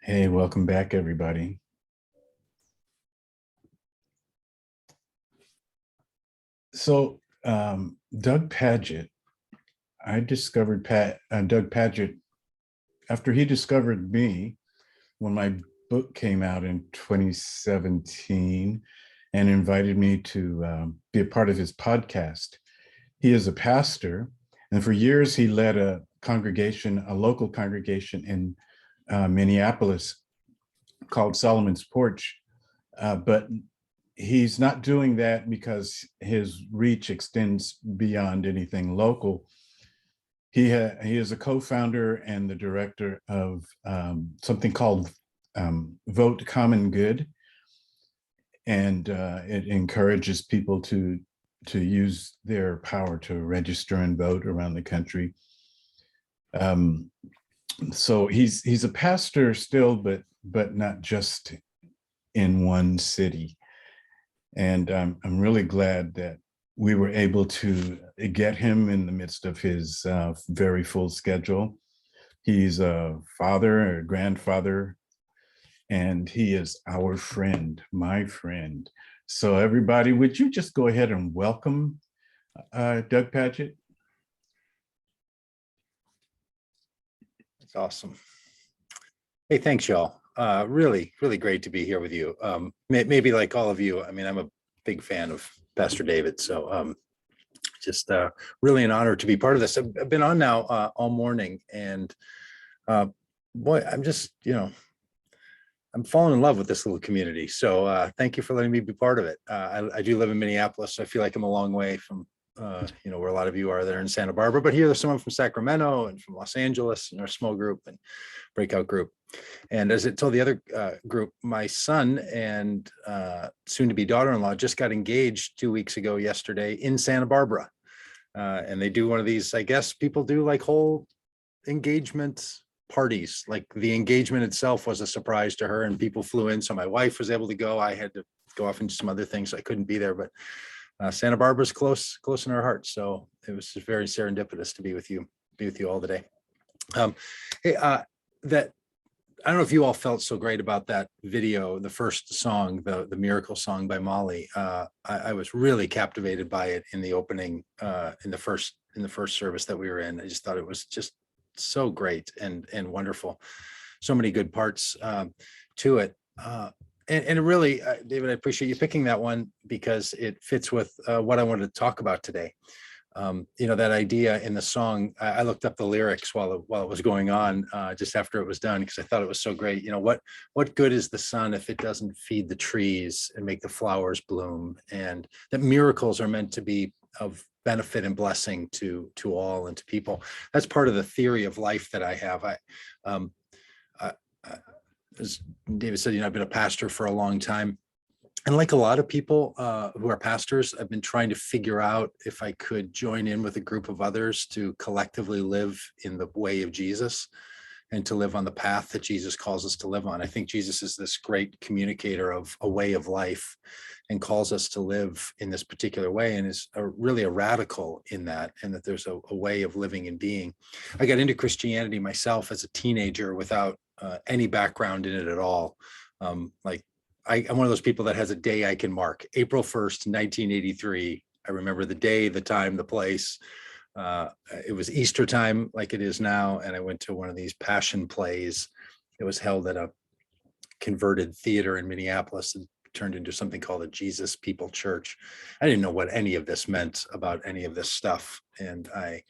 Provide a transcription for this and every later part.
Hey, welcome back, everybody. So, Doug Pagitt, I discovered Doug Pagitt after he discovered me when my book came out in 2017 and invited me to be a part of his podcast. He is a pastor, and for years he led a local congregation in Minneapolis called Solomon's Porch. But he's not doing that because his reach extends beyond anything local. He is a co-founder and the director of something called Vote Common Good, and it encourages people to use their power to register and vote around the country. So he's a pastor still, but not just in one city. And I'm really glad that we were able to get him in the midst of his very full schedule. He's a father, a grandfather, and he is our friend, my friend. So everybody, would you just go ahead and welcome Doug Pagitt? That's awesome. Hey, thanks, y'all. Really great to be here with you. Maybe like all of you, I mean, I'm a big fan of Pastor David, so just really an honor to be part of this. I've been on now all morning, and boy, I'm just, I'm falling in love with this little community. So thank you for letting me be part of it. I do live in Minneapolis, so I feel like I'm a long way from where a lot of you are there in Santa Barbara, but here there's someone from Sacramento and from Los Angeles in our small group and breakout group. And as it told the other group, my son and soon to be daughter-in-law just got engaged 2 weeks ago yesterday in Santa Barbara. And they do one of these, I guess people do like whole engagement parties. Like the engagement itself was a surprise to her and people flew in. So my wife was able to go. I had to go off into some other things, so I couldn't be there, but Santa Barbara's close in our hearts. So it was just very serendipitous to be with you all today. Hey, that I don't know if you all felt so great about that video, the first song, the Miracle song by Molly. I was really captivated by it in the opening, in the first service that we were in. I just thought it was just so great and wonderful. So many good parts to it. And really, David, I appreciate you picking that one because it fits with what I wanted to talk about today. That idea in the song, I looked up the lyrics while it was going on, just after it was done, because I thought it was so great. What good is the sun if it doesn't feed the trees and make the flowers bloom? And that miracles are meant to be of benefit and blessing to all and to people. That's part of the theory of life that I have. As David said, I've been a pastor for a long time. And like a lot of people who are pastors, I've been trying to figure out if I could join in with a group of others to collectively live in the way of Jesus and to live on the path that Jesus calls us to live on. I think Jesus is this great communicator of a way of life and calls us to live in this particular way, and is really a radical in that, and that there's a way of living and being. I got into Christianity myself as a teenager without any background in it at all. I'm one of those people that has a day I can mark. April 1st, 1983. I remember the day, the time, the place. It was Easter time like it is now. And I went to one of these passion plays. It was held at a converted theater in Minneapolis and turned into something called a Jesus People Church. I didn't know what any of this meant about any of this stuff. And I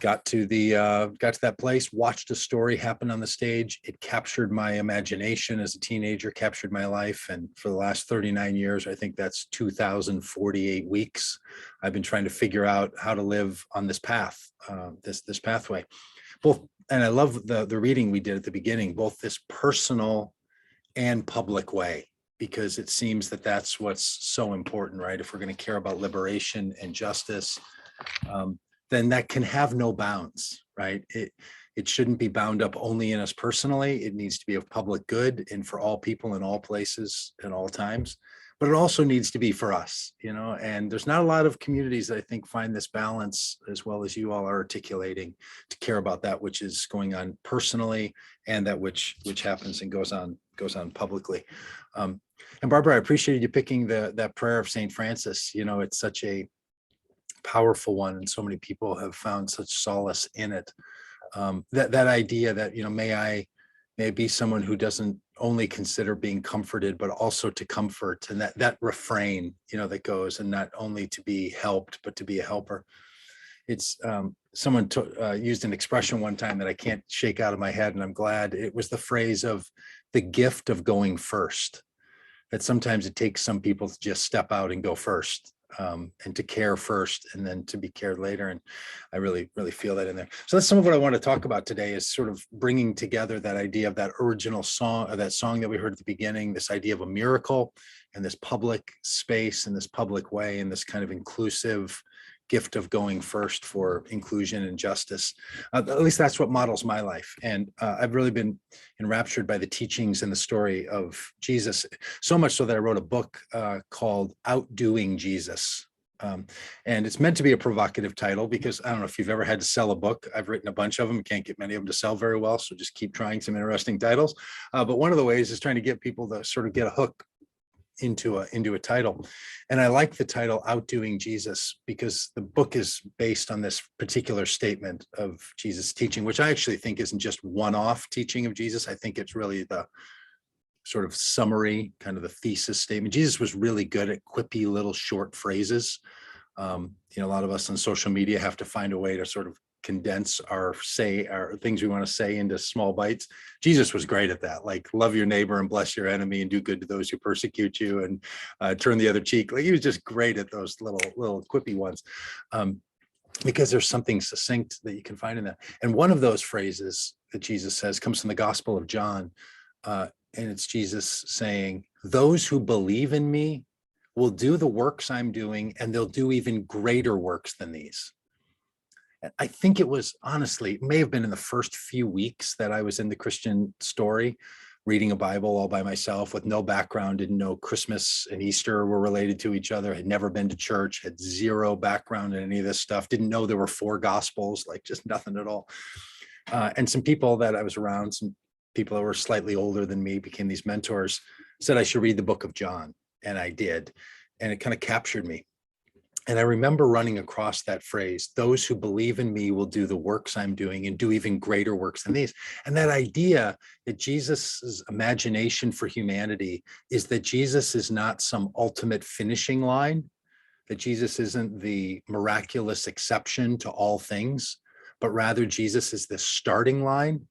got to that place, watched a story happen on the stage. It captured my imagination as a teenager, captured my life. And for the last 39 years, I think that's 2,048 weeks, I've been trying to figure out how to live on this path, this pathway. And I love the reading we did at the beginning, both this personal and public way, because it seems that that's what's so important, right? If we're going to care about liberation and justice, then that can have no bounds, right? It shouldn't be bound up only in us personally. It needs to be of public good and for all people in all places at all times. but it also needs to be for us, and there's not a lot of communities that I think find this balance as well as you all are articulating, to care about that which is going on personally and that which happens and goes on publicly. And Barbara, I appreciated you picking that prayer of St. Francis. It's such a powerful one, and so many people have found such solace in it. That idea that, may I be someone who doesn't only consider being comforted, but also to comfort, and that refrain, that goes, and not only to be helped, but to be a helper. It's someone used an expression one time that I can't shake out of my head, and I'm glad. It was the phrase of the gift of going first. That sometimes it takes some people to just step out and go first, and to care first, and then to be cared later. And I really, really feel that in there. So that's some of what I want to talk about today, is sort of bringing together that idea of that original song, or that song that we heard at the beginning, this idea of a miracle and this public space and this public way and this kind of inclusive gift of going first for inclusion and justice. At least that's what models my life. And I've really been enraptured by the teachings and the story of Jesus, so much so that I wrote a book called Outdoing Jesus. And it's meant to be a provocative title, because I don't know if you've ever had to sell a book. I've written a bunch of them, can't get many of them to sell very well. So just keep trying some interesting titles. But one of the ways is trying to get people to sort of get a hook into a title. And I like the title Outdoing Jesus, because the book is based on this particular statement of Jesus' teaching, which I actually think isn't just one-off teaching of Jesus. I think it's really the sort of summary, kind of the thesis statement. Jesus was really good at quippy little short phrases. A lot of us on social media have to find a way to sort of condense our things we want to say into small bites. Jesus was great at that, like love your neighbor and bless your enemy and do good to those who persecute you and turn the other cheek. Like, he was just great at those little quippy ones, because there's something succinct that you can find in that. And one of those phrases that Jesus says comes from the Gospel of John, and it's Jesus saying, "Those who believe in me will do the works I'm doing, and they'll do even greater works than these." I think it was, honestly, it may have been in the first few weeks that I was in the Christian story, reading a Bible all by myself with no background, didn't know Christmas and Easter were related to each other, had never been to church, had zero background in any of this stuff, didn't know there were 4 gospels, like just nothing at all. And some people that I was around, some people that were slightly older than me, became these mentors, said I should read the book of John. And I did. And it kind of captured me. And I remember running across that phrase, "Those who believe in me will do the works I'm doing and do even greater works than these." And that idea that Jesus's imagination for humanity is that Jesus is not some ultimate finishing line, that Jesus isn't the miraculous exception to all things, but rather Jesus is the starting line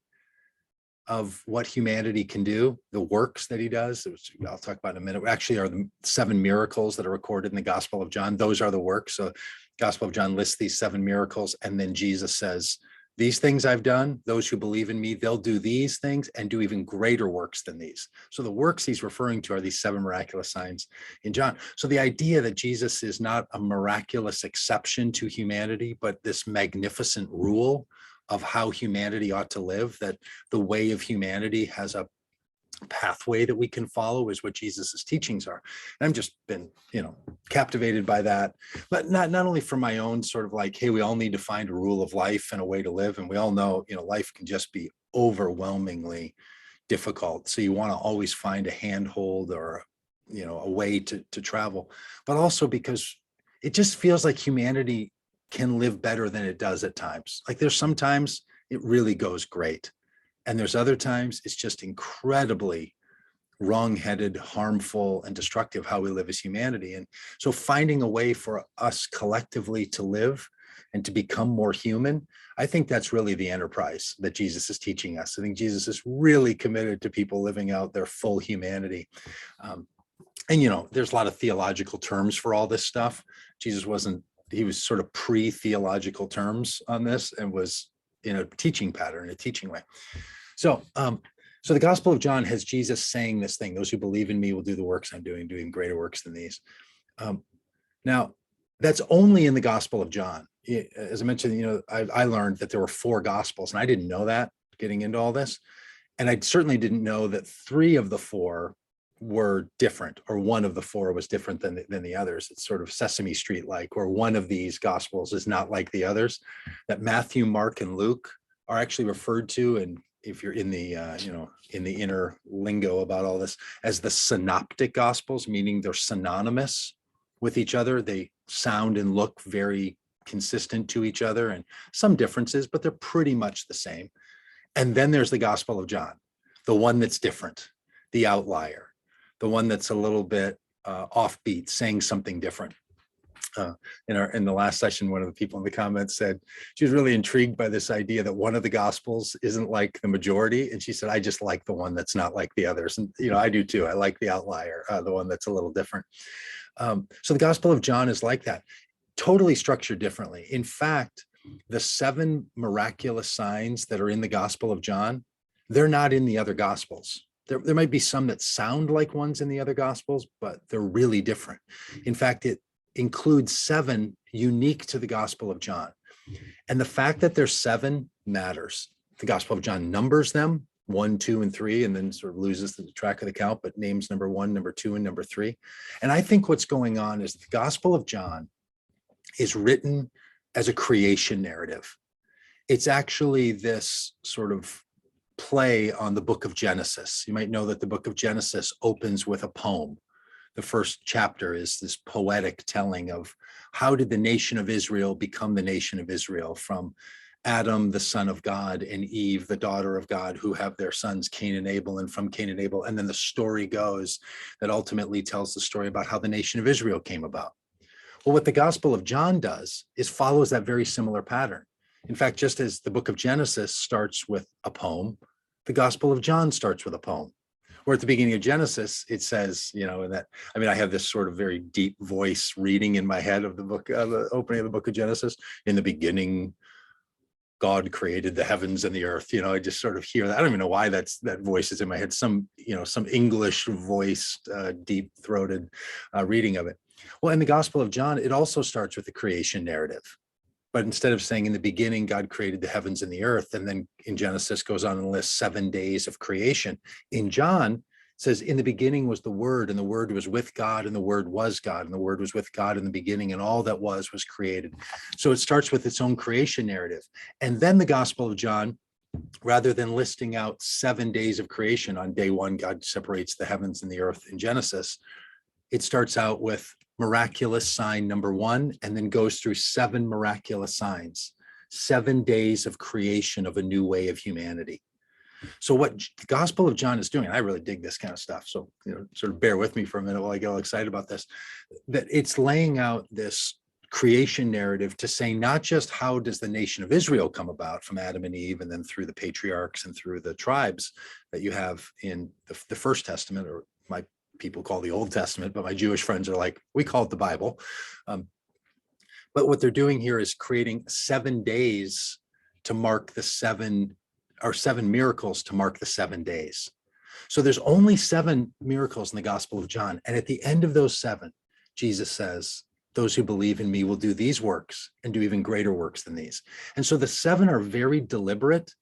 of what humanity can do, the works that he does, which I'll talk about in a minute, actually are the 7 miracles that are recorded in the Gospel of John. Those are the works. So Gospel of John lists these 7 miracles, and then Jesus says, "These things I've done, those who believe in me, they'll do these things and do even greater works than these." So the works he's referring to are these 7 miraculous signs in John. So the idea that Jesus is not a miraculous exception to humanity, but this magnificent rule of how humanity ought to live, that the way of humanity has a pathway that we can follow, is what Jesus's teachings are. And I've just been, captivated by that, but not only for my own sort of like, hey, we all need to find a rule of life and a way to live. And we all know, life can just be overwhelmingly difficult. So you want to always find a handhold or, a way to travel, but also because it just feels like humanity can live better than it does at times. Like, there's sometimes it really goes great. And there's other times it's just incredibly wrong-headed, harmful, and destructive how we live as humanity. And so finding a way for us collectively to live and to become more human, I think that's really the enterprise that Jesus is teaching us. I think Jesus is really committed to people living out their full humanity. And there's a lot of theological terms for all this stuff. Jesus he was sort of pre-theological terms on this, and was in a teaching pattern, a teaching way. So the Gospel of John has Jesus saying this thing, "Those who believe in me will do the works I'm doing greater works than these." Now, that's only in the Gospel of John. As I mentioned, I learned that there were 4 gospels, and I didn't know that getting into all this. And I certainly didn't know that 3 of the 4 were different, or one of the four was different than the others. It's sort of Sesame Street like, or one of these gospels is not like the others. That Matthew, Mark, and Luke are actually referred to, and if you're in the in the inner lingo about all this, as the synoptic gospels, meaning they're synonymous with each other. They sound and look very consistent to each other, and some differences, but they're pretty much the same. And then there's the Gospel of John, the one that's different, the outlier, the one that's a little bit offbeat, saying something different. In the last session, one of the people in the comments said she was really intrigued by this idea that one of the Gospels isn't like the majority. And she said, I just like the one that's not like the others. And, I do too. I like the outlier, the one that's a little different. So the Gospel of John is like that, totally structured differently. In fact, the 7 miraculous signs that are in the Gospel of John, they're not in the other Gospels. There might be some that sound like ones in the other Gospels, but they're really different. In fact, it includes 7 unique to the Gospel of John. And the fact that there's 7 matters. The Gospel of John numbers them, 1, 2, and 3, and then sort of loses the track of the count, but names number 1, number 2, and number 3. And I think what's going on is the Gospel of John is written as a creation narrative. It's actually this sort of play on the book of Genesis. You might know that the book of Genesis opens with a poem. The first chapter is this poetic telling of how did the nation of Israel become the nation of Israel, from Adam, the son of God, and Eve, the daughter of God, who have their sons Cain and Abel, and from Cain and Abel. And then the story goes that ultimately tells the story about how the nation of Israel came about. Well, what the Gospel of John does is follows that very similar pattern. In fact, just as the book of Genesis starts with a poem, the Gospel of John starts with a poem. Or at the beginning of Genesis, it says, I have this sort of very deep voice reading in my head of the book, the opening of the book of Genesis. In the beginning, God created the heavens and the earth. I just sort of hear that. I don't even know why that voice is in my head. Some English voiced, deep throated reading of it. Well, in the Gospel of John, it also starts with the creation narrative. But instead of saying in the beginning, God created the heavens and the earth, and then in Genesis goes on and lists 7 days of creation. In John, it says, in the beginning was the Word, and the Word was with God, and the Word was God, and the Word was with God in the beginning, and all that was created. So it starts with its own creation narrative. And then the Gospel of John, rather than listing out 7 days of creation, on day 1, God separates the heavens and the earth in Genesis, it starts out with miraculous sign number 1, and then goes through 7 miraculous signs, 7 days of creation of a new way of humanity. So what the Gospel of John is doing, and I really dig this kind of stuff, so sort of bear with me for a minute while I get all excited about this, that it's laying out this creation narrative to say not just how does the nation of Israel come about from Adam and Eve, and then through the patriarchs and through the tribes that you have in the First Testament, or my people call the Old Testament, but my Jewish friends are like, we call it the Bible. But what they're doing here is creating 7 days to mark the 7 miracles to mark the 7 days. So there's only 7 miracles in the Gospel of John. And at the end of those 7, Jesus says, those who believe in me will do these works and do even greater works than these. And so the 7 are very deliberate.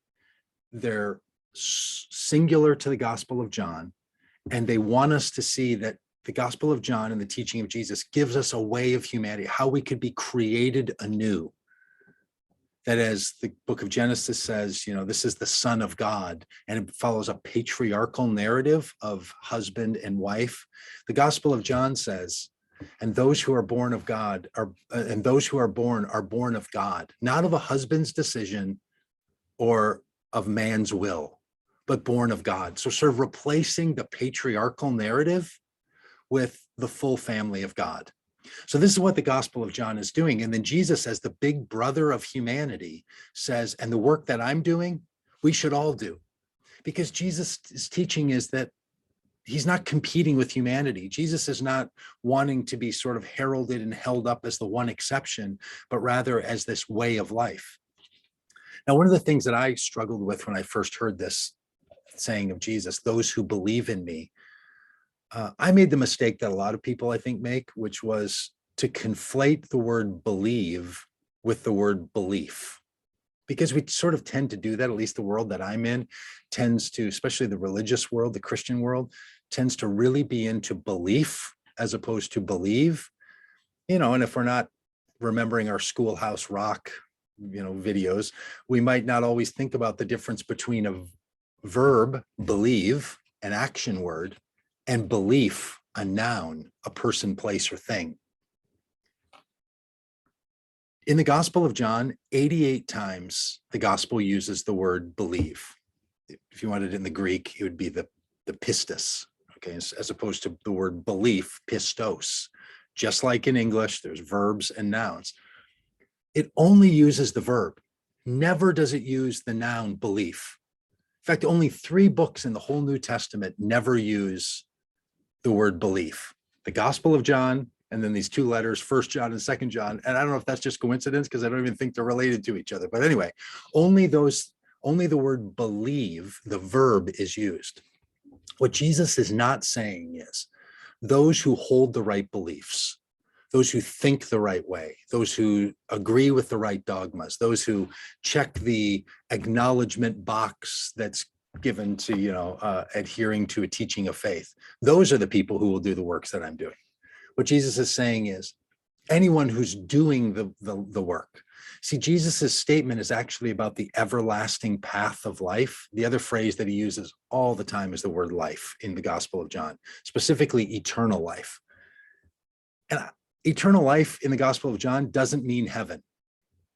They're singular to the Gospel of John. And they want us to see that the Gospel of John and the teaching of Jesus gives us a way of humanity, how we could be created anew. That, as the book of Genesis says, this is the Son of God, and it follows a patriarchal narrative of husband and wife. The Gospel of John says, and those who are born of God and those who are born of God, not of a husband's decision or of man's will, but born of God. So sort of replacing the patriarchal narrative with the full family of God. So this is what the Gospel of John is doing. And then Jesus, as the big brother of humanity, says, and the work that I'm doing, we should all do. Because Jesus' teaching is that he's not competing with humanity. Jesus is not wanting to be sort of heralded and held up as the one exception, but rather as this way of life. Now, one of the things that I struggled with when I first heard this saying of Jesus, those who believe in me, I made the mistake that a lot of people, I think, make, which was to conflate the word believe with the word belief. Because we sort of tend to do that, at least the world that I'm in tends to, especially the religious world, the Christian world, tends to really be into belief as opposed to believe, and if we're not remembering our Schoolhouse Rock, videos, we might not always think about the difference between a verb, believe, an action word, and belief, a noun, a person, place, or thing. In the Gospel of John, 88 times the gospel uses the word believe. If you wanted it in the Greek, it would be the pistis, okay, as opposed to the word belief, pistos. Just like in English, there's verbs and nouns. It only uses the verb. Never does it use the noun belief. In fact, only 3 books in the whole New Testament never use the word belief. The Gospel of John, and then these 2 letters, 1 John and 2 John. And I don't know if that's just coincidence because I don't even think they're related to each other. But anyway, only the word believe, the verb, is used. What Jesus is not saying is those who hold the right beliefs, those who think the right way, those who agree with the right dogmas, those who check the acknowledgement box that's given to, adhering to a teaching of faith. Those are the people who will do the works that I'm doing. What Jesus is saying is anyone who's doing the work. See, Jesus's statement is actually about the everlasting path of life. The other phrase that he uses all the time is the word life in the Gospel of John, specifically eternal life. And eternal life in the Gospel of John doesn't mean heaven.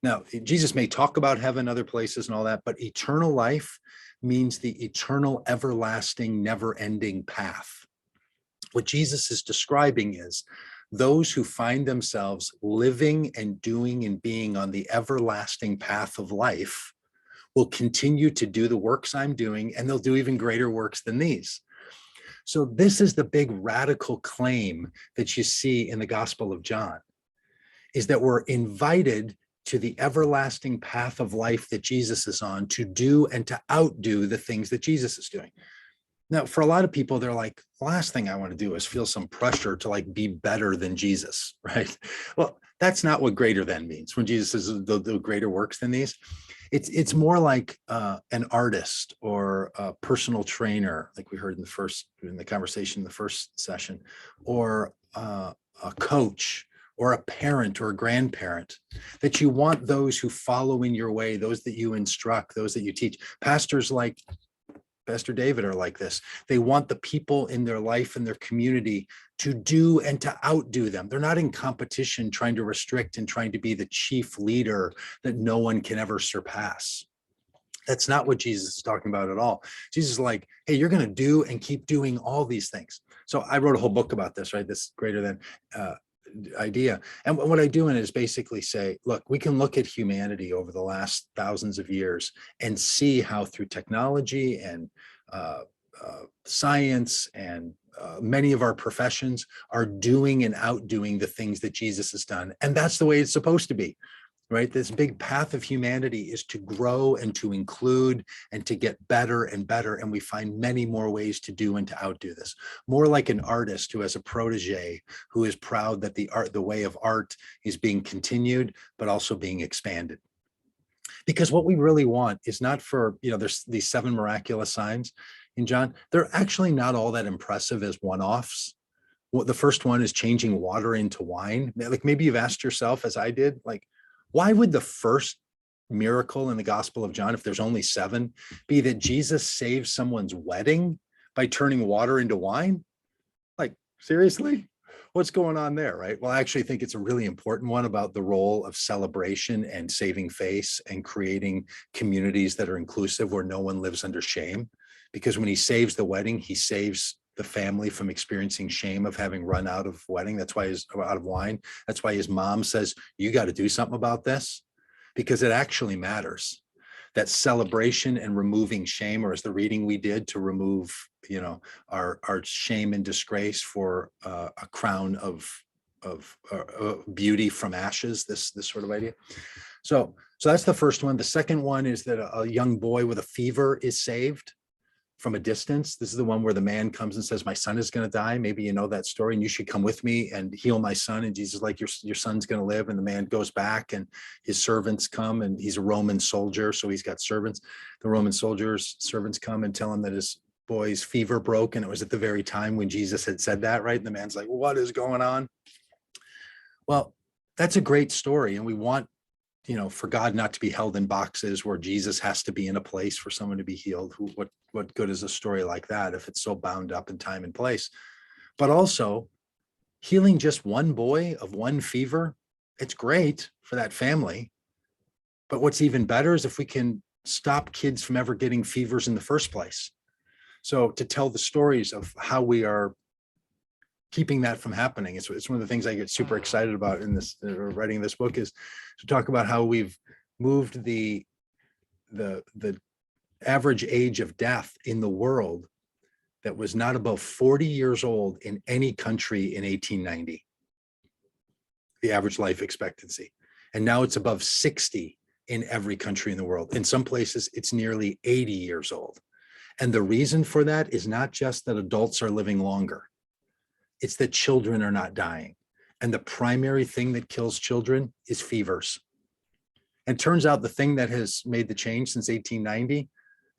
Now, Jesus may talk about heaven, other places and all that, but eternal life means the eternal, everlasting, never-ending path. What Jesus is describing is those who find themselves living and doing and being on the everlasting path of life will continue to do the works I'm doing, and they'll do even greater works than these. So this is the big radical claim that you see in the Gospel of John, is that we're invited to the everlasting path of life that Jesus is on to do and to outdo the things that Jesus is doing. Now, for a lot of people, they're like, the last thing I want to do is feel some pressure to be better than Jesus, right? Well, that's not what greater than means. When Jesus says the greater works than these, it's more like an artist or a personal trainer, like we heard in the conversation in the first session, or a coach, or a parent or a grandparent, that you want those who follow in your way, those that you instruct, those that you teach. Pastors like Pastor David are like this. They want the people in their life and their community to do and to outdo them. They're not in competition trying to restrict and trying to be the chief leader that no one can ever surpass. That's not what Jesus is talking about at all. Jesus is like, hey, you're going to do and keep doing all these things. So I wrote a whole book about this, right? This greater than idea. And what I do in it is basically say, look, we can look at humanity over the last thousands of years and see how through technology and science and many of our professions are doing and outdoing the things that Jesus has done. And that's the way it's supposed to be, right? This big path of humanity is to grow and to include and to get better and better. And we find many more ways to do and to outdo this. More like an artist who has a protege who is proud that the way of art is being continued, but also being expanded. Because what we really want is not for, there's these 7 miraculous signs in John. They're actually not all that impressive as one-offs. Well, the first one is changing water into wine. Like maybe you've asked yourself, as I did, like, why would the first miracle in the Gospel of John, if there's only 7, be that Jesus saves someone's wedding by turning water into wine? Like, seriously? What's going on there, right? Well, I actually think it's a really important one about the role of celebration and saving face and creating communities that are inclusive where no one lives under shame. Because when he saves the wedding, he saves the family from experiencing shame of having run out of wedding. That's why he's out of wine. That's why his mom says, you got to do something about this, because it actually matters. That celebration and removing shame, or as the reading we did, to remove, our shame and disgrace for a crown of beauty from ashes, this sort of idea. So that's the first one. The second one is that a young boy with a fever is saved from a distance. This is the one where the man comes and says, my son is going to die. Maybe you know that story, and you should come with me and heal my son. And Jesus is like, your son's going to live. And the man goes back, and his servants come, and he's a Roman soldier, so he's got servants. The Roman servants come and tell him that his boy's fever broke, and it was at the very time when Jesus had said that, right? And the man's like, what is going on? Well, that's a great story. And we want, for God not to be held in boxes where Jesus has to be in a place for someone to be healed. What good is a story like that if it's so bound up in time and place? But also healing just one boy of one fever, it's great for that family. But what's even better is if we can stop kids from ever getting fevers in the first place. So to tell the stories of how we are keeping that from happening, it's one of the things I get super excited about in this writing this book, is to talk about how we've moved the average age of death in the world that was not above 40 years old in any country in 1890, the average life expectancy. And now it's above 60 in every country in the world. In some places, it's nearly 80 years old. And the reason for that is not just that adults are living longer. It's that children are not dying. And the primary thing that kills children is fevers. And turns out the thing that has made the change since 1890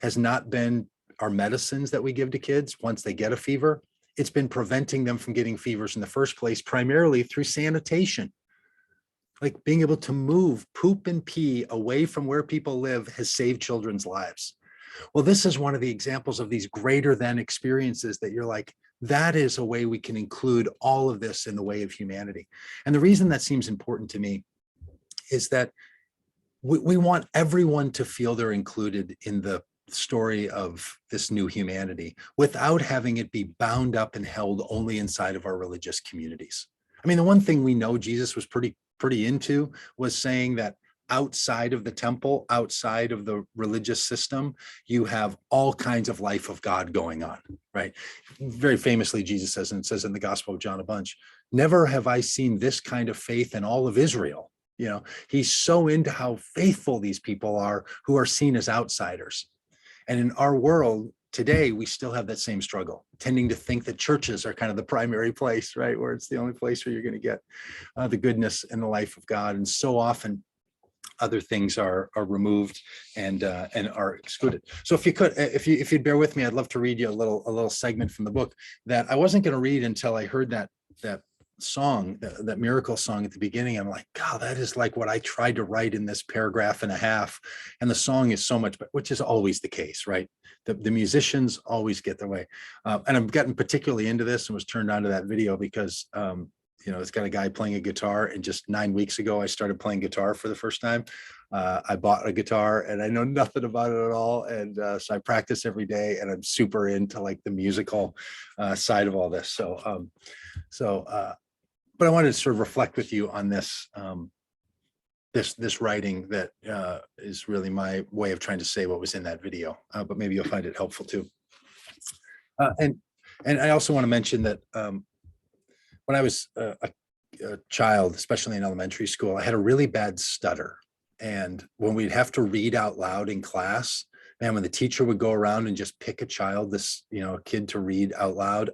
has not been our medicines that we give to kids once they get a fever. It's been preventing them from getting fevers in the first place, primarily through sanitation. Like being able to move poop and pee away from where people live has saved children's lives. Well, this is one of the examples of these greater than experiences that you're like, that is a way we can include all of this in the way of humanity. And the reason that seems important to me is that we want everyone to feel they're included in the story of this new humanity without having it be bound up and held only inside of our religious communities. I mean, the one thing we know Jesus was pretty into was saying that outside of the temple, outside of the religious system, you have all kinds of life of God going on, right? Very famously, Jesus says, and it says in the Gospel of John a bunch, never have I seen this kind of faith in all of Israel. He's so into how faithful these people are who are seen as outsiders. And in our world today, we still have that same struggle, tending to think that churches are kind of the primary place, right? Where it's the only place where you're going to get the goodness and the life of God. And so often other things are removed and are excluded. So if you'd bear with me, I'd love to read you a little segment from the book that I wasn't going to read until I heard that song, that miracle song at the beginning. I'm like, God, that is like what I tried to write in this paragraph and a half. And the song is so much, which is always the case, right? The musicians always get their way. And I've gotten particularly into this and was turned on to that video because, it's got a guy playing a guitar. And just 9 weeks ago, I started playing guitar for the first time. I bought a guitar and I know nothing about it at all. And so I practice every day and I'm super into like the musical side of all this. But I wanted to sort of reflect with you on this, this writing that is really my way of trying to say what was in that video, but maybe you'll find it helpful too. And I also want to mention that when I was a child, especially in elementary school, I had a really bad stutter. And when we'd have to read out loud in class, man, when the teacher would go around and just pick a child, a kid to read out loud,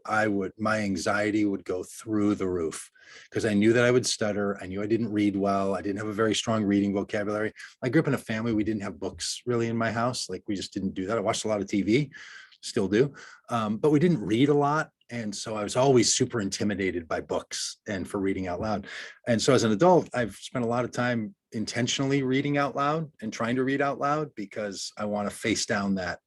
my anxiety would go through the roof because I knew that I would stutter. I knew I didn't read well. I didn't have a very strong reading vocabulary. I grew up in a family, we didn't have books really in my house. Like we just didn't do that. I watched a lot of TV, still do, but we didn't read a lot. And so I was always super intimidated by books and for reading out loud. And so as an adult, I've spent a lot of time intentionally reading out loud and trying to read out loud because I want to face down that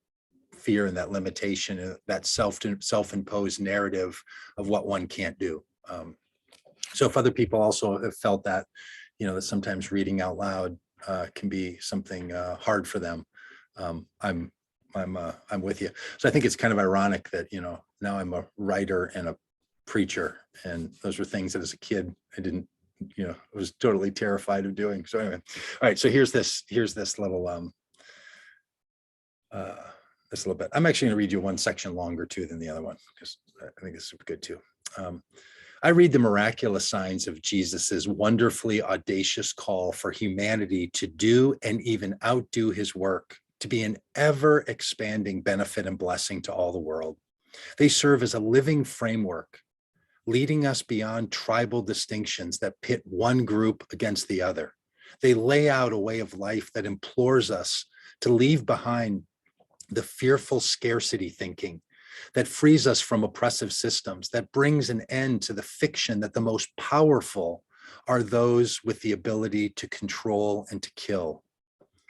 fear and that limitation, that self-imposed narrative of what one can't do. So if other people also have felt that, that sometimes reading out loud can be something hard for them, I'm with you. So I think it's kind of ironic that, now I'm a writer and a preacher, and those were things that as a kid, I didn't, I was totally terrified of doing. So anyway, all right. So here's this little, this little bit. I'm actually going to read you one section longer too than the other one, because I think this is good too. I read the miraculous signs of Jesus's wonderfully audacious call for humanity to do and even outdo his work, to be an ever expanding benefit and blessing to all the world. They serve as a living framework, leading us beyond tribal distinctions that pit one group against the other. They lay out a way of life that implores us to leave behind the fearful scarcity thinking that frees us from oppressive systems, that brings an end to the fiction that the most powerful are those with the ability to control and to kill.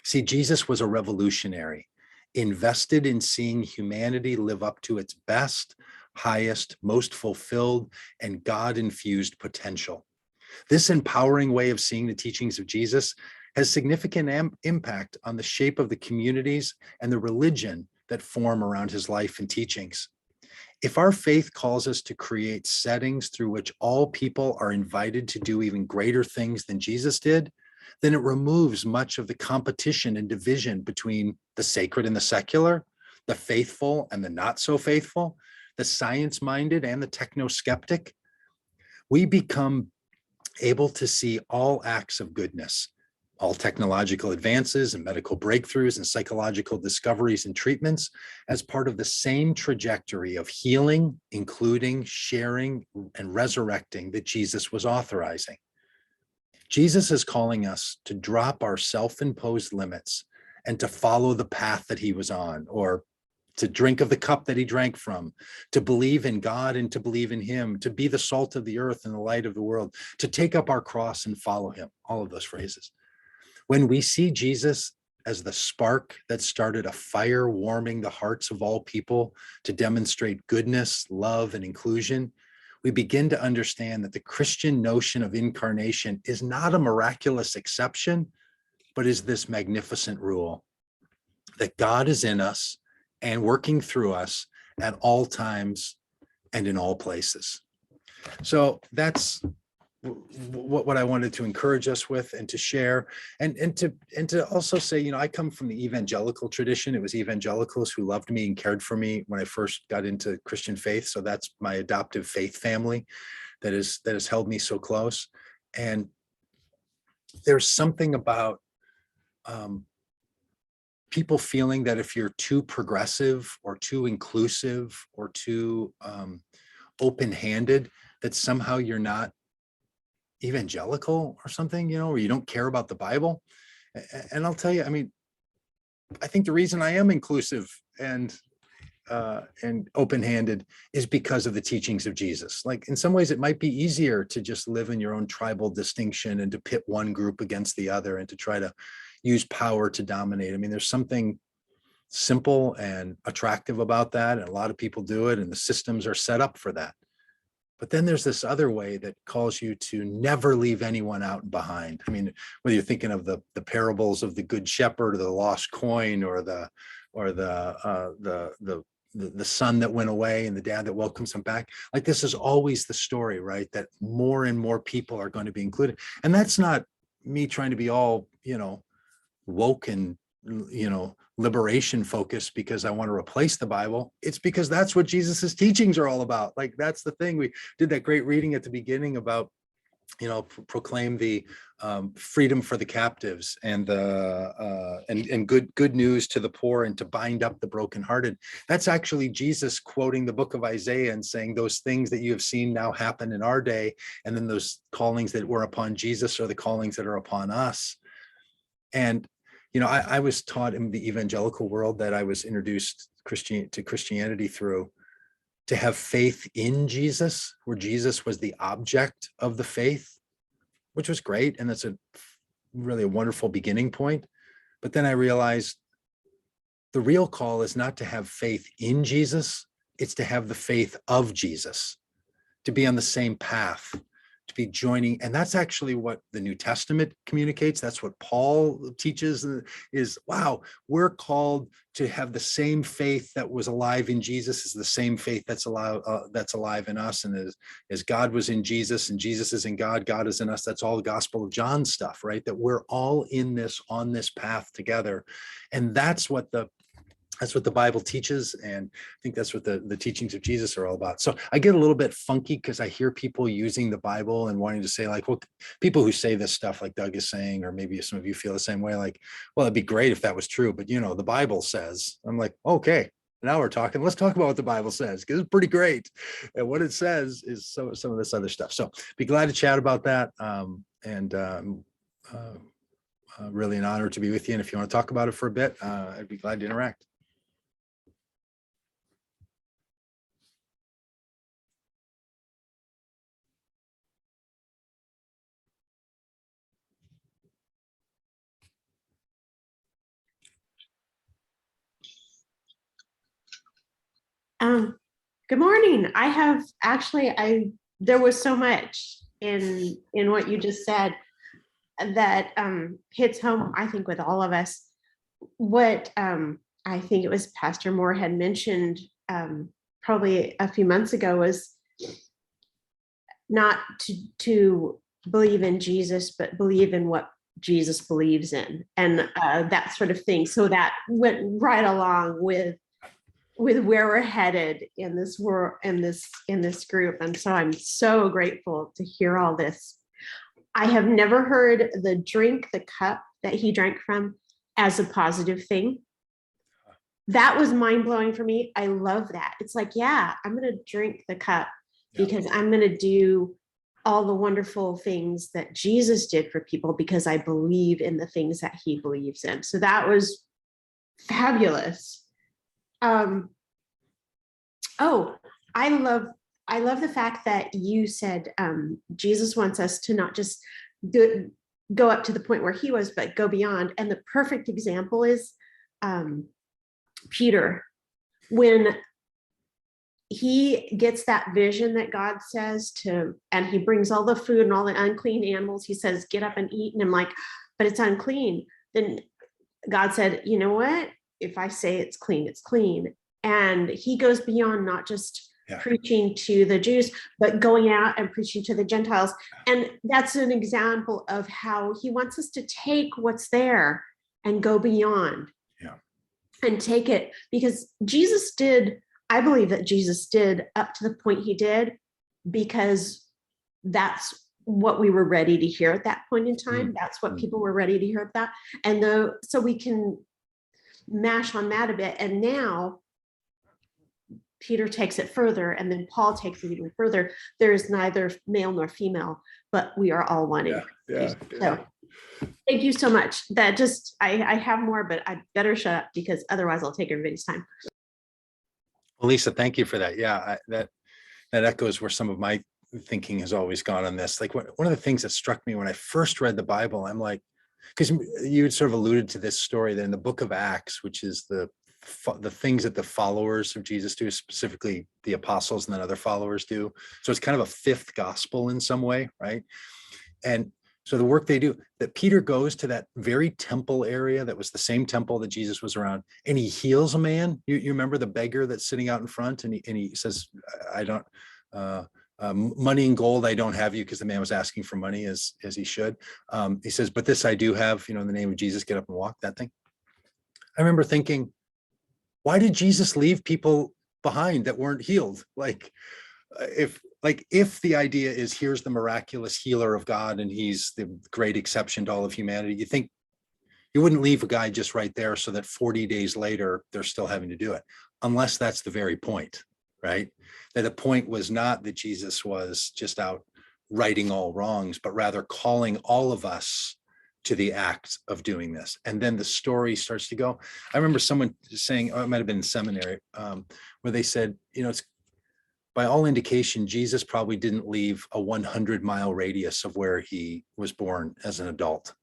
See, Jesus was a revolutionary, invested in seeing humanity live up to its best, highest, most fulfilled, and God-infused potential. This empowering way of seeing the teachings of Jesus has significant impact on the shape of the communities and the religion that form around his life and teachings. If our faith calls us to create settings through which all people are invited to do even greater things than Jesus did, then it removes much of the competition and division between the sacred and the secular, the faithful and the not so faithful, the science-minded and the techno-skeptic. We become able to see all acts of goodness, all technological advances and medical breakthroughs and psychological discoveries and treatments as part of the same trajectory of healing, including, sharing, and resurrecting that Jesus was authorizing. Jesus is calling us to drop our self-imposed limits and to follow the path that he was on, or to drink of the cup that he drank from, to believe in God and to believe in him, to be the salt of the earth and the light of the world, to take up our cross and follow him, all of those phrases. When we see Jesus as the spark that started a fire warming the hearts of all people to demonstrate goodness, love, and inclusion, we begin to understand that the Christian notion of incarnation is not a miraculous exception, but is this magnificent rule that God is in us and working through us at all times and in all places. So that's what I wanted to encourage us with and to share, and to also say, you know, I come from the evangelical tradition. It was evangelicals who loved me and cared for me when I first got into Christian faith. So that's my adoptive faith family that has held me so close. And there's something about people feeling that if you're too progressive or too inclusive or too open-handed, that somehow you're not evangelical or something, you know, or you don't care about the Bible. And I'll tell you, I mean, I think the reason I am inclusive and open-handed is because of the teachings of Jesus. Like in some ways, it might be easier to just live in your own tribal distinction and to pit one group against the other and to try to use power to dominate. I mean, there's something simple and attractive about that, and a lot of people do it, and the systems are set up for that. But then there's this other way that calls you to never leave anyone out behind. I mean, whether you're thinking of the parables of the Good Shepherd or the lost coin or the son that went away and the dad that welcomes him back, like this is always the story, right? That more and more people are going to be included. And that's not me trying to be all, you know, woke and, you know, liberation focused because I want to replace the Bible. It's because that's what Jesus's teachings are all about. Like that's the thing. We did that great reading at the beginning about, you know, proclaim the freedom for the captives and the and good news to the poor and to bind up the brokenhearted. That's actually Jesus quoting the book of Isaiah and saying those things that you have seen now happen in our day, and then those callings that were upon Jesus are the callings that are upon us. And you know, I was taught in the evangelical world that I was introduced to Christianity through, to have faith in Jesus, where Jesus was the object of the faith, which was great. And that's really a wonderful beginning point. But then I realized the real call is not to have faith in Jesus, it's to have the faith of Jesus, to be on the same path, to be joining. And that's actually what the New Testament communicates. That's what Paul teaches is, wow, we're called to have the same faith that was alive in Jesus is the same faith that's alive in us. And as God was in Jesus and Jesus is in God, God is in us. That's all the Gospel of John stuff, right? That we're all in this, on this path together. And that's what the Bible teaches. And I think that's what the teachings of Jesus are all about. So I get a little bit funky because I hear people using the Bible and wanting to say like, well, people who say this stuff like Doug is saying, or maybe some of you feel the same way, like, well, it'd be great if that was true, but you know, the Bible says. I'm like, okay, now we're talking. Let's talk about what the Bible says, because it's pretty great. And what it says is some of this other stuff. So be glad to chat about that. Really an honor to be with you. And if you want to talk about it for a bit, I'd be glad to interact. Good morning. I have actually, there was so much in what you just said that hits home, I think, with all of us. What I think it was Pastor Moore had mentioned probably a few months ago was not to believe in Jesus, but believe in what Jesus believes in, and that sort of thing. So that went right along with where we're headed in this world, in this group. And so I'm so grateful to hear all this. I have never heard the cup that he drank from as a positive thing. That was mind-blowing for me. I love that. It's like, yeah, I'm going to drink the cup because I'm going to do all the wonderful things that Jesus did for people because I believe in the things that he believes in. So that was fabulous. Oh, I love the fact that you said Jesus wants us to not just go up to the point where he was, but go beyond. And the perfect example is Peter, when he gets that vision that God says and he brings all the food and all the unclean animals. He says, get up and eat. And I'm like, but it's unclean. Then God said, you know what? If I say it's clean, it's clean. And he goes beyond not just preaching to the Jews, but going out and preaching to the Gentiles. And that's an example of how he wants us to take what's there and go beyond and take it, because I believe that Jesus did up to the point he did, because that's what we were ready to hear at that point in time. That's what people were ready to hear about. And so we can mash on that a bit. And now Peter takes it further, and then Paul takes it even further. There is neither male nor female, but we are all one. So thank you so much. That just, I have more, but I better shut up because otherwise I'll take everybody's time. Well, Lisa, thank you for that. Yeah, that echoes where some of my thinking has always gone on this. Like one of the things that struck me when I first read the Bible, I'm like, because you had sort of alluded to this story that in the book of Acts, which is the things that the followers of Jesus do, specifically the apostles and then other followers do. So it's kind of a fifth gospel in some way, right? And so the work they do, that Peter goes to that very temple area that was the same temple that Jesus was around, and he heals a man. You remember the beggar that's sitting out in front, and he says, I don't, money and gold I don't have you, because the man was asking for money as he should. He says, but this I do have, in the name of Jesus, get up and walk, that thing. I remember thinking, why did Jesus leave people behind that weren't healed? If the idea is here's the miraculous healer of God and he's the great exception to all of humanity, you think you wouldn't leave a guy just right there so that 40 days later they're still having to do it, unless that's the very point, right? That the point was not that Jesus was just out righting all wrongs, but rather calling all of us to the act of doing this. And then the story starts to go. I remember someone saying, it might have been in seminary, where they said, it's by all indication, Jesus probably didn't leave a 100-mile radius of where he was born as an adult.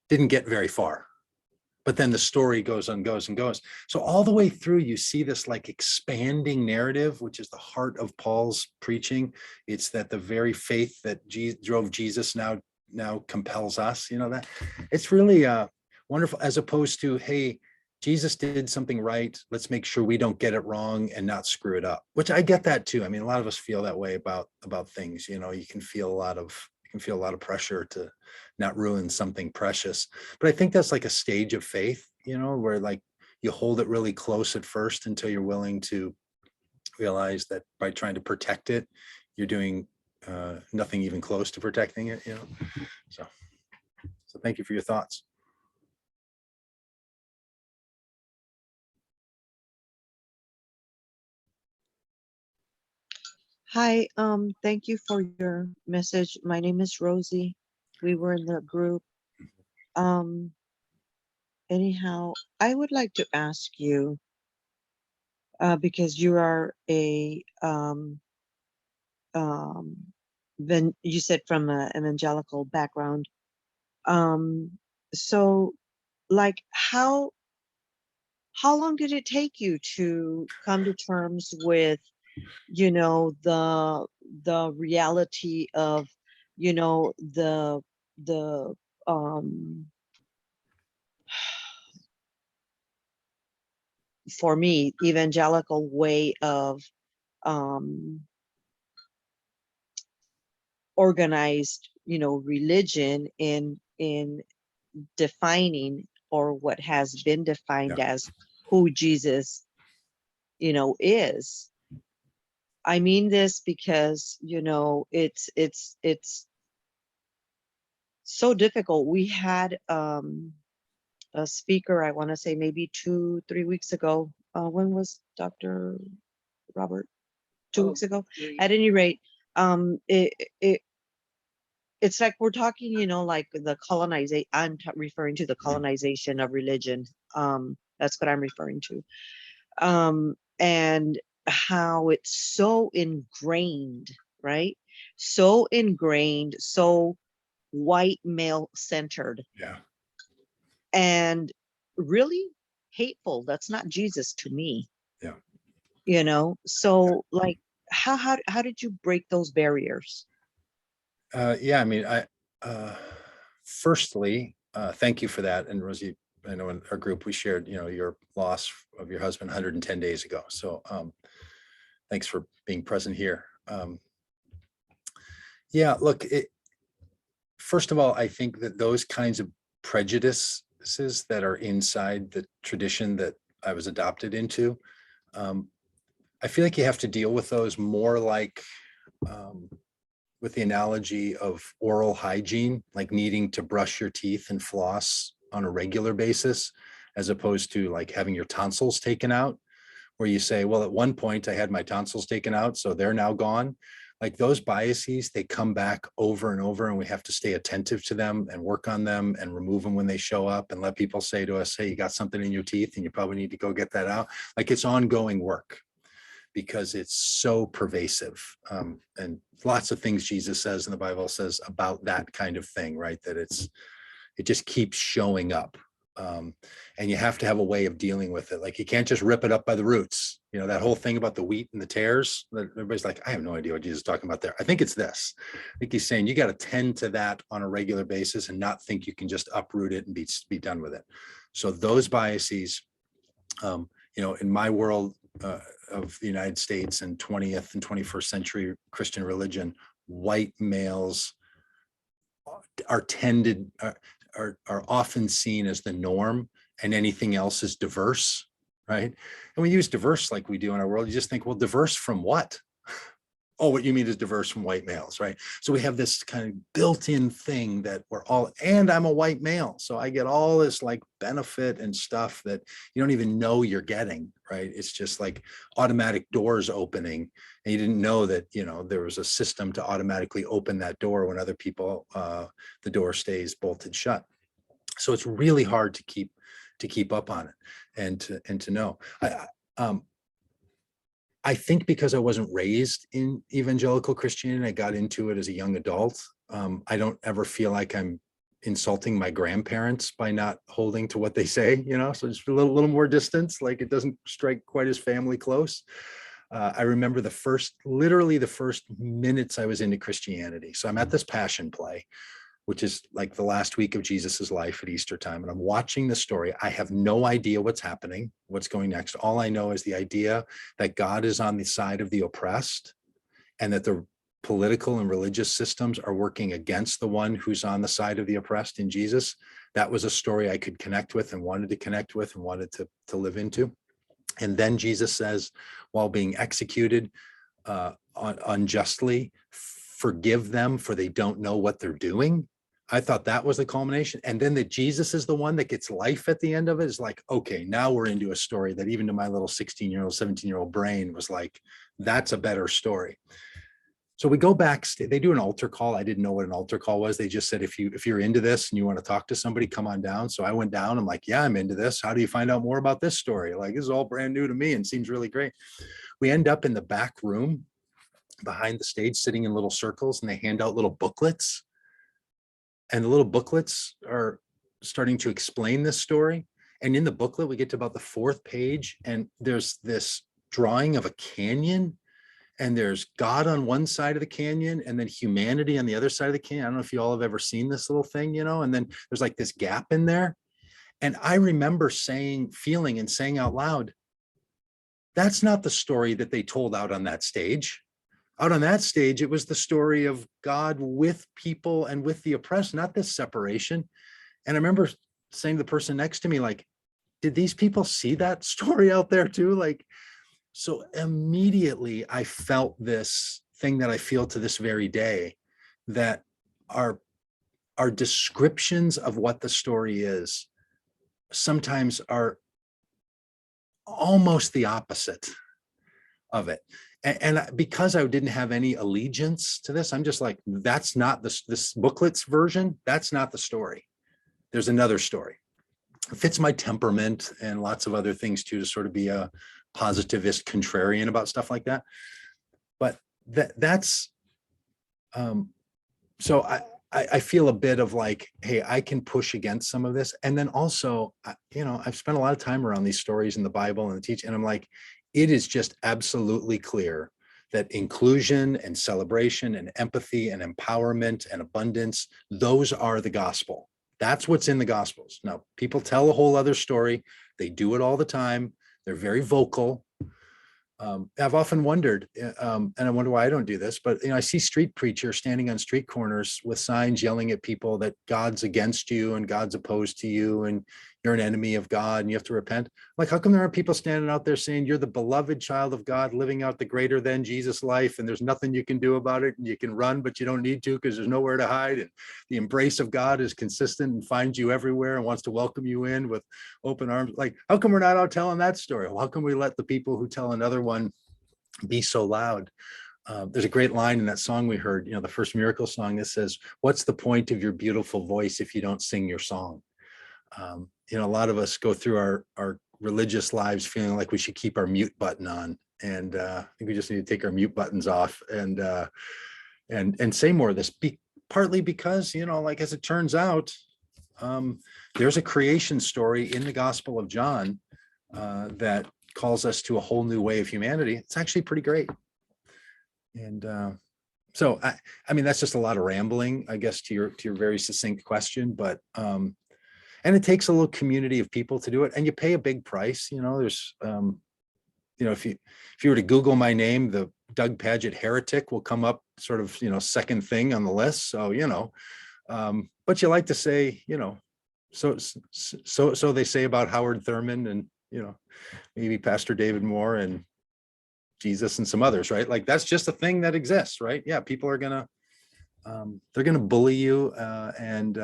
Didn't get very far. But then the story goes and goes and goes. So all the way through, you see this like expanding narrative, which is the heart of Paul's preaching. It's that the very faith that drove Jesus now compels us, that it's really wonderful, as opposed to, hey, Jesus did something right, let's make sure we don't get it wrong and not screw it up, which I get that too. I mean, a lot of us feel that way about things. You can feel a lot of pressure to not ruin something precious. But I think that's like a stage of faith, where like you hold it really close at first until you're willing to realize that by trying to protect it, you're doing nothing even close to protecting it, So thank you for your thoughts. Hi, thank you for your message. My name is Rosie. We were in the group. Anyhow, I would like to ask you, because you are then you said from an evangelical background. So like how long did it take you to come to terms with you know, the reality of, you know, the for me, evangelical way of um organized, you know, religion in defining, or what has been defined Yeah. as, who Jesus, you know, is. I mean this because, you know, it's so difficult. We had a speaker, I want to say maybe 2, 3 weeks ago. When was Dr. Robert? 2 weeks ago. At any rate, it it's like we're talking, you know, like the colonization. Referring to the colonization of religion. That's what I'm referring to. And how it's so ingrained, right? So ingrained, so white male centered, Yeah. and really hateful. That's not Jesus to me, Yeah. you know? So like, how did you break those barriers? Yeah, I mean, firstly, thank you for that. And Rosie, I know in our group, we shared, you know, your loss of your husband 110 days ago. So thanks for being present here. Yeah, look, first of all, I think that those kinds of prejudices that are inside the tradition that I was adopted into, I feel like you have to deal with those more like, with the analogy of oral hygiene, like needing to brush your teeth and floss on a regular basis, as opposed to like having your tonsils taken out, where you say, well, at one point I had my tonsils taken out, so they're now gone. Like those biases, they come back over and over, and we have to stay attentive to them and work on them and remove them when they show up, and let people say to us, hey, you got something in your teeth and you probably need to go get that out. Like it's ongoing work, because it's so pervasive. And lots of things Jesus says in the Bible says about that kind of thing, right? That it just keeps showing up. And you have to have a way of dealing with it. Like you can't just rip it up by the roots. You know, that whole thing about the wheat and the tares, that everybody's like, I have no idea what Jesus is talking about there. I think it's this. I think he's saying you got to tend to that on a regular basis and not think you can just uproot it and be done with it. So those biases, you know, in my world of the United States and 20th and 21st century Christian religion, white males are tended are often seen as the norm, and anything else is diverse, right? And we use diverse like we do in our world. You just think, well, diverse from what? Oh, what you mean is diverse from white males, right? So we have this kind of built-in thing that we're all, and I'm a white male, so I get all this like benefit and stuff that you don't even know you're getting, right? It's just like automatic doors opening, and you didn't know that, you know, there was a system to automatically open that door when other people, the door stays bolted shut. So it's really hard to keep up on it and to know. I think because I wasn't raised in evangelical Christianity, I got into it as a young adult. I don't ever feel like I'm insulting my grandparents by not holding to what they say, you know, so just a little more distance, like it doesn't strike quite as family close. I remember literally the first minutes I was into Christianity. So I'm at this Passion play, which is like the last week of Jesus's life at Easter time. And I'm watching the story. I have no idea what's happening, what's going next. All I know is the idea that God is on the side of the oppressed, and that the political and religious systems are working against the one who's on the side of the oppressed in Jesus. That was a story I could connect with and wanted to connect with and wanted to live into. And then Jesus says, while being executed unjustly, forgive them, for they don't know what they're doing. I thought that was the culmination. And then that Jesus is the one that gets life at the end of it is like, okay, now we're into a story that even to my little 16-year-old, 17-year-old brain was like, that's a better story. So we go back, they do an altar call. I didn't know what an altar call was. They just said, if you're into this and you want to talk to somebody, come on down. So I went down. I'm like, yeah, I'm into this. How do you find out more about this story? Like, this is all brand new to me and seems really great. We end up in the back room behind the stage, sitting in little circles, and they hand out little booklets. And the little booklets are starting to explain this story. And in the booklet, we get to about the 4th page, and there's this drawing of a canyon, and there's God on one side of the canyon and then humanity on the other side of the canyon. I don't know if you all have ever seen this little thing, you know, and then there's like this gap in there. And I remember feeling and saying out loud, that's not the story that they told out on that stage. Out on that stage, it was the story of God with people and with the oppressed, not this separation. And I remember saying to the person next to me, like, did these people see that story out there too? Like, so immediately I felt this thing that I feel to this very day, that our descriptions of what the story is sometimes are almost the opposite of it. And because I didn't have any allegiance to this, I'm just like, that's not this booklet's version. That's not the story. There's another story. It fits my temperament and lots of other things too, to sort of be a positivist contrarian about stuff like that. But that's so I feel a bit of like, hey, I can push against some of this. And then also, you know, I've spent a lot of time around these stories in the Bible and the teaching, and I'm like, it is just absolutely clear that inclusion and celebration and empathy and empowerment and abundance, those are the gospel. That's what's in the gospels. Now, people tell a whole other story. They do it all the time. They're very vocal. I've often wondered, and I wonder why I don't do this, but you know, I see street preachers standing on street corners with signs yelling at people that God's against you and God's opposed to you and you're an enemy of God and you have to repent. Like, how come there aren't people standing out there saying you're the beloved child of God living out the greater than Jesus life and there's nothing you can do about it and you can run, but you don't need to because there's nowhere to hide, and the embrace of God is consistent and finds you everywhere and wants to welcome you in with open arms? Like, how come we're not out telling that story? Well, how come we let the people who tell another one be so loud? There's a great line in that song we heard, you know, the first Miracle song, that says, what's the point of your beautiful voice if you don't sing your song? You know, a lot of us go through our religious lives feeling like we should keep our mute button on. And I think we just need to take our mute buttons off and say more of this, partly because, you know, like, as it turns out, there's a creation story in the Gospel of John that calls us to a whole new way of humanity. It's actually pretty great. And so, I mean, that's just a lot of rambling, I guess, to your very succinct question, but and it takes a little community of people to do it, and you pay a big price. You know, there's you know, if you were to Google my name, the Doug Pagitt heretic will come up sort of, you know, second thing on the list. So, you know, but you like to say, you know, so they say about Howard Thurman and, you know, maybe Pastor David Moore and Jesus and some others, right? Like, that's just a thing that exists, right? Yeah, people are gonna they're gonna bully you, and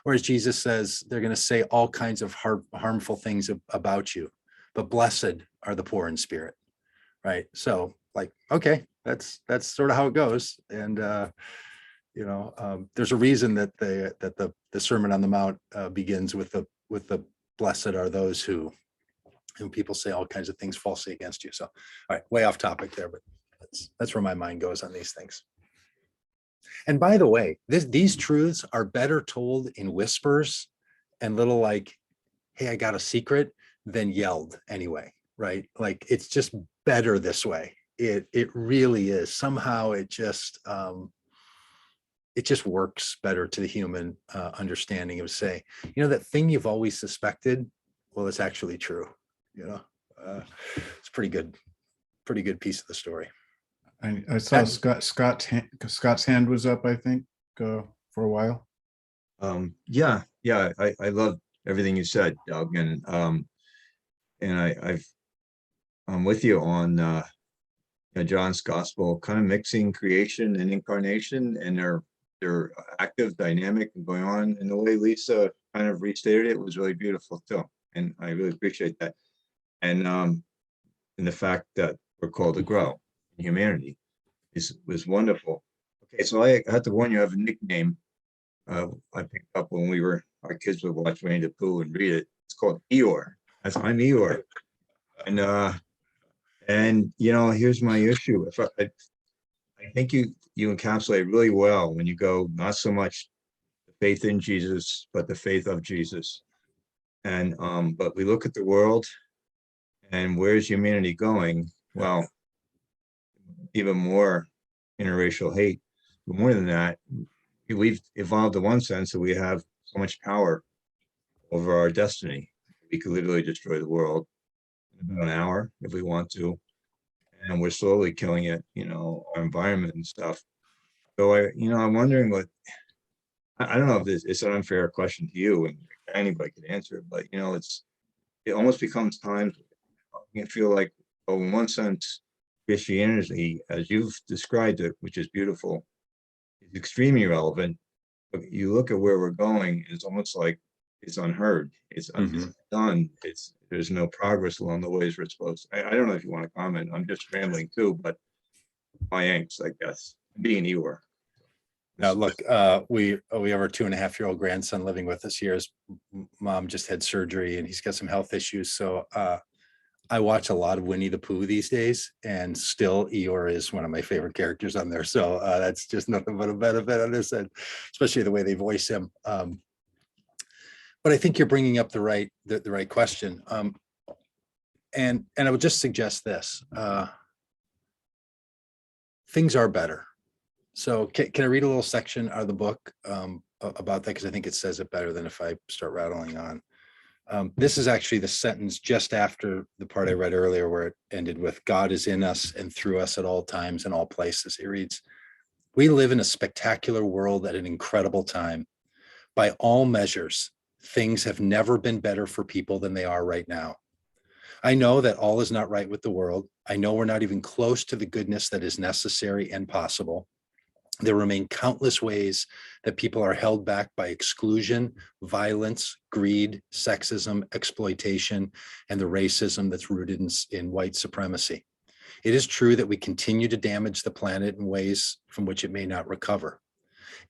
or as Jesus says, they're gonna say all kinds of harmful things about you, but blessed are the poor in spirit, right? So, like, okay, that's sort of how it goes. And you know, there's a reason that the Sermon on the Mount begins with the blessed are those who people say all kinds of things falsely against you. So, all right, way off topic there, but that's where my mind goes on these things. And by the way, these truths are better told in whispers and little, like, hey, I got a secret, than yelled anyway, right? Like, it's just better this way. It really is. Somehow it just works better to the human understanding of, say, you know, that thing you've always suspected, well, it's actually true. You know, it's pretty good piece of the story. I saw Scott's hand was up, I think, for a while. Yeah, I love everything you said, Doug, and I'm with you on John's gospel, kind of mixing creation and incarnation, and they're active, dynamic, and going on. And the way Lisa kind of restated it was really beautiful too, and I really appreciate that. And the fact that we're called to grow in humanity was wonderful. Okay, so I have to warn you, I have a nickname I picked up when our kids would watch Winnie the Pooh and read it. It's called Eeyore. I'm Eeyore. And you know, here's my issue. If I think you encapsulate really well when you go, not so much the faith in Jesus, but the faith of Jesus. And but we look at the world, and where's humanity going? Well, even more interracial hate. But more than that, we've evolved in one sense that we have so much power over our destiny. We could literally destroy the world in about an hour if we want to. And we're slowly killing it, our environment and stuff. So I'm wondering I don't know if it's an unfair question to you and anybody could answer it, but it almost becomes times you feel like, well, in one sense, Christianity, as you've described it, which is beautiful, is extremely relevant. But you look at where we're going, it's almost like it's unheard. It's undone. There's no progress along the ways we're supposed to. I don't know if you want to comment. I'm just rambling too, but my angst, I guess, being Eeyore. Now, look, we have our 2.5-year-old grandson living with us here. His mom just had surgery and he's got some health issues. So I watch a lot of Winnie the Pooh these days, and still Eeyore is one of my favorite characters on there. So that's just nothing but a benefit on this end, especially the way they voice him. But I think you're bringing up the right question. And I would just suggest this: things are better. So can I read a little section out of the book about that? Because I think it says it better than if I start rattling on. This is actually the sentence just after the part I read earlier where it ended with, God is in us and through us at all times and all places. It reads, we live in a spectacular world at an incredible time. By all measures, things have never been better for people than they are right now. I know that all is not right with the world. I know we're not even close to the goodness that is necessary and possible. There remain countless ways that people are held back by exclusion, violence, greed, sexism, exploitation, and the racism that's rooted in white supremacy. It is true that we continue to damage the planet in ways from which it may not recover.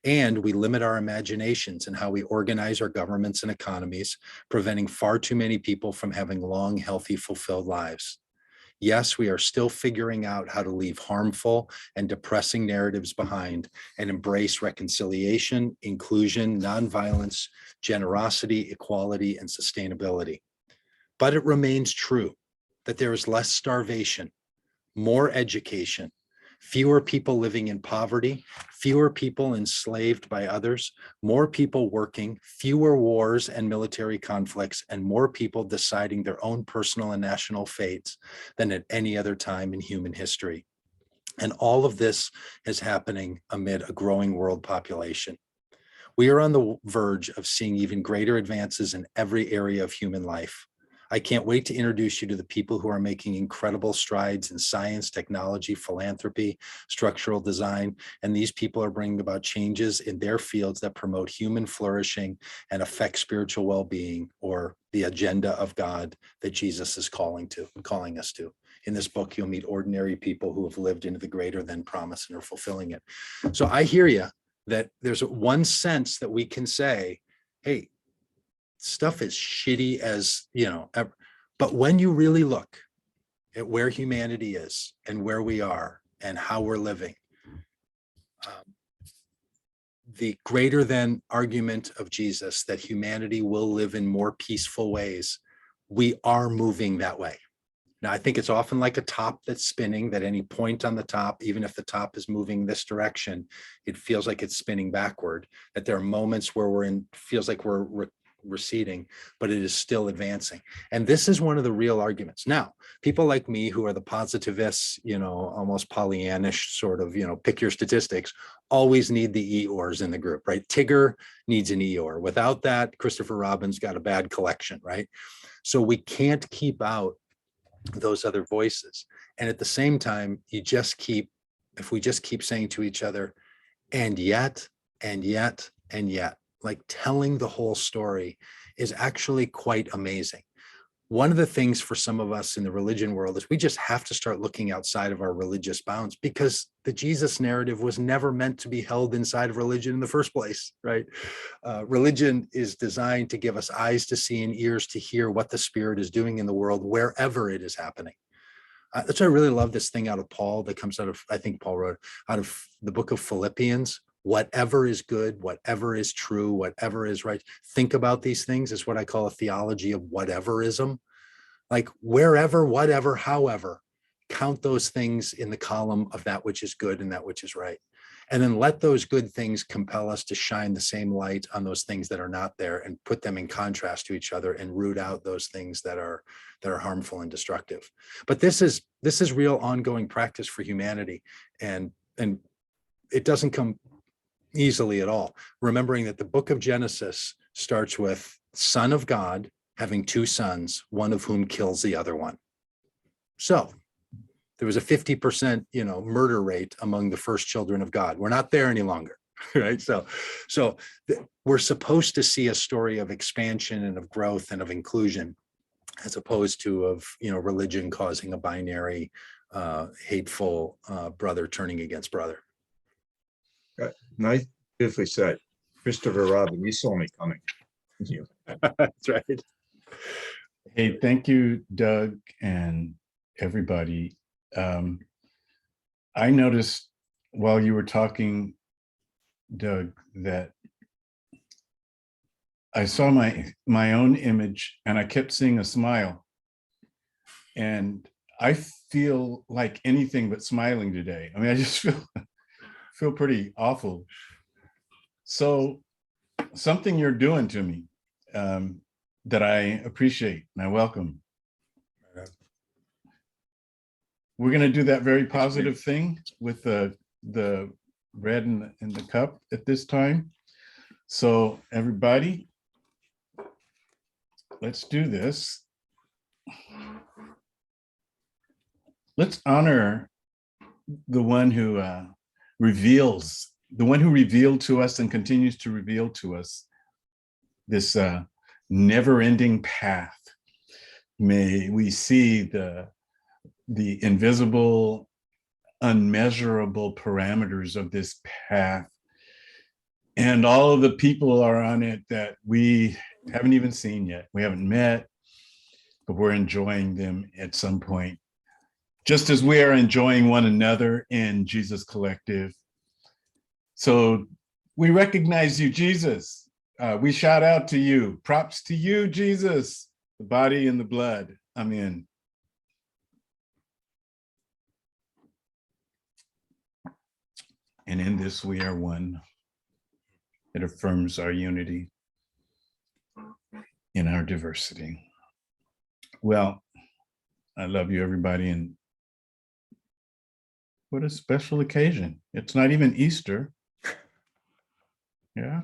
And we limit our imaginations in how we organize our governments and economies, preventing far too many people from having long, healthy, fulfilled lives. Yes, we are still figuring out how to leave harmful and depressing narratives behind and embrace reconciliation, inclusion, nonviolence, generosity, equality, and sustainability. But it remains true that there is less starvation, more education, fewer people living in poverty, fewer people enslaved by others, more people working, fewer wars and military conflicts, and more people deciding their own personal and national fates than at any other time in human history. And all of this is happening amid a growing world population. We are on the verge of seeing even greater advances in every area of human life. I can't wait to introduce you to the people who are making incredible strides in science, technology, philanthropy, structural design, and these people are bringing about changes in their fields that promote human flourishing and affect spiritual well-being, or the agenda of God that Jesus is calling us to. In this book, you'll meet ordinary people who have lived into the greater than promise and are fulfilling it. So I hear you that there's one sense that we can say, hey, stuff is shitty as, ever. But when you really look at where humanity is and where we are and how we're living, the greater than argument of Jesus that humanity will live in more peaceful ways, we are moving that way. Now, I think it's often like a top that's spinning, that any point on the top, even if the top is moving this direction, it feels like it's spinning backward, that there are moments where feels like we're receding, but it is still advancing. And this is one of the real arguments. Now, people like me who are the positivists, almost Pollyannish sort of, pick your statistics, always need the Eeyores in the group, right? Tigger needs an Eeyore. Without that, Christopher Robin's got a bad collection, right? So we can't keep out those other voices. And at the same time, if we just keep saying to each other, and yet, and yet, and yet, like telling the whole story is actually quite amazing. One of the things for some of us in the religion world is we just have to start looking outside of our religious bounds, because the Jesus narrative was never meant to be held inside of religion in the first place, right? Religion is designed to give us eyes to see and ears to hear what the Spirit is doing in the world, wherever it is happening. That's why I really love this thing out of Paul that comes out of, I think Paul wrote, out of the book of Philippians. Whatever is good, whatever is true, whatever is right, think about these things. Is what I call a theology of whateverism. Like wherever, whatever, however, count those things in the column of that which is good and that which is right. And then let those good things compel us to shine the same light on those things that are not there and put them in contrast to each other and root out those things that are harmful and destructive. But this is real ongoing practice for humanity. And it doesn't come easily at all. Remembering that the book of Genesis starts with Son of God having two sons, one of whom kills the other one. So there was a 50%, murder rate among the first children of God. We're not there any longer, right? So we're supposed to see a story of expansion and of growth and of inclusion, as opposed to of, religion causing a binary, hateful brother turning against brother. Nice, beautifully said. Christopher Robin, you saw me coming. You. That's right. Hey, thank you, Doug, and everybody. I noticed while you were talking, Doug, that I saw my own image and I kept seeing a smile. And I feel like anything but smiling today. I mean, I just feel pretty awful. So something you're doing to me that I appreciate and I welcome. We're going to do that very positive thing with the bread in the cup at this time. So everybody, let's do this. Let's honor the one who revealed to us and continues to reveal to us this never-ending path. May we see the invisible, unmeasurable parameters of this path. And all of the people are on it that we haven't even seen yet. We haven't met, but we're enjoying them at some point. Just as we are enjoying one another in Jesus Collective. So we recognize you, Jesus. We shout out to you. Props to you, Jesus, the body and the blood. Amen. And in this, we are one. It affirms our unity in our diversity. Well, I love you, everybody. And what a special occasion. It's not even Easter. Yeah.